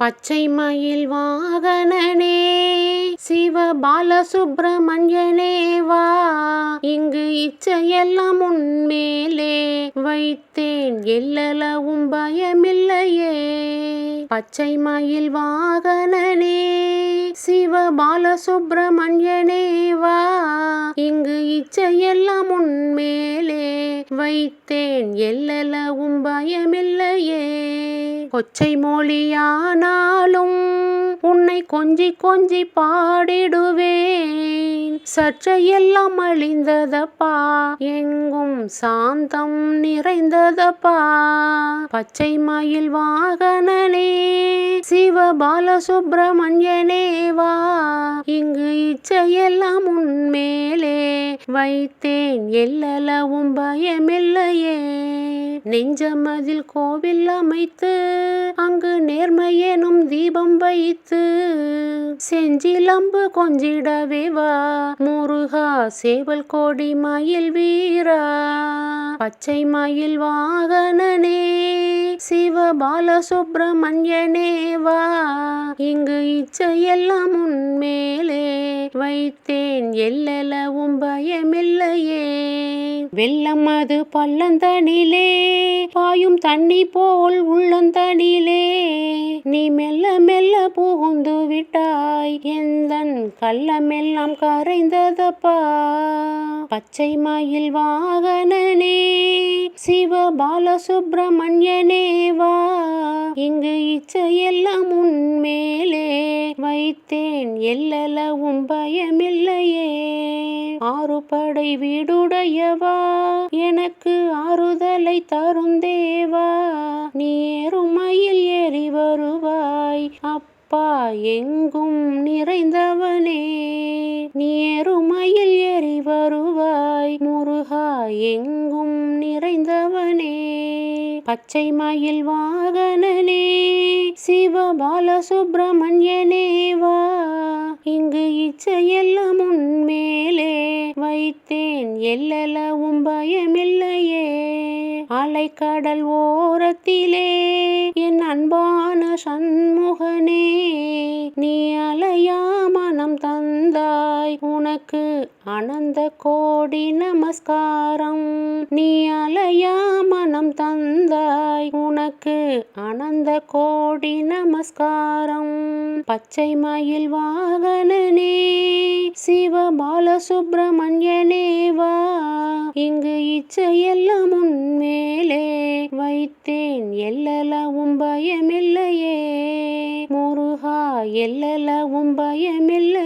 பச்சை மயில் வாகனனே சிவ பாலசுப்பிரமணியனே வா, இங்கு இச்சையெல்லாம் உன்மேலே வைத்தேன், எல்லளவும் பயமில்லையே. பச்சை மயில் வாகனனே சிவ பாலசுப்பிரமணியனே வா, இங்கு இச்சையெல்லாம் உன்மேலே வைத்தேன், எல்லளவும் பயமில்லையே. கொச்சை மொழியானாலும் உன்னை கொஞ்சி கொஞ்சி பாடிடுவேன், சற்றையெல்லாம் அழிந்ததப்பா, எங்கும் சாந்தம் நிறைந்ததப்பா. பச்சை மயில் வாகனனே சிவ பாலசுப்பிரமணியனே வா, இங்கு இச்சையெல்லாம் உன்மேலே வைத்தேன், எல்லளவும் பயமில்லையே. நெஞ்சமதில் கோவில் அமைத்து அங்கு நேர்மையெனும் தீபம் வைத்து செஞ்சிலம்பு கொஞ்சிடவே வா, முருகா சேவல் கோடி மயில் வீரா. பச்சை மயில் வாகனனே சிவ பாலசுப்பிரமணியனே வா, இங்கு இச்சையெல்லாம் உன்மேலே வைத்தேன், எல்லளவும் பயமில்லையே. வெள்ளம் அது பள்ளந்தனிலே பாயும் தண்ணி போல் உள்ளந்தனிலே நீ மெல்ல மெல்ல புகுந்து விட்டாய், எந்தன் கள்ளமெல்லாம் கரைந்ததப்பா. பச்சை மயில் வாகனனே சிவ பாலசுப்பிரமணியனே வா, இங்கு இச்சையெல்லாம் உன்மேலே வைத்தேன், எல்லளவும் பயமில்லையே. ஆறுபடை வீடுடையவா, எனக்கு ஆறுதலை தருந்தேவா, நீ ஏறுமயில் ஏறி வருவாய், அப்பா எங்கும் நிறைந்தவனே. நீ ஏறுமயில் ஏறி வருவாய், முருகா எங்கும் நிறைந்தவனே. பச்சை மயில் வாகனனே சிவ பாலசுப்பிரமணியனே வா, இங்கு இச்சையெல்லாம் உன்மேலே வைத்தேன், எல்லளவும் பயமில்லையே. அலைக்கடல் ஓரத்திலே என் அன்பான சண்முகனே, நீ அலையா மனம் தந்தாய், உனக்கு அனந்த கோடி நமஸ்காரம். நீ அலையா மனம் தந்தாய், உனக்கு அனந்த கோடி நமஸ்காரம். பச்சை மயில் வாகனனே சிவ பாலசுப்பிரமணியனே வா, இங்கு இச்சையெல்லாம் உன்மேலே வைத்தேன், எல்லளவும் பயமில்லையே. முருகா எல்லளவும் பயமில்லை.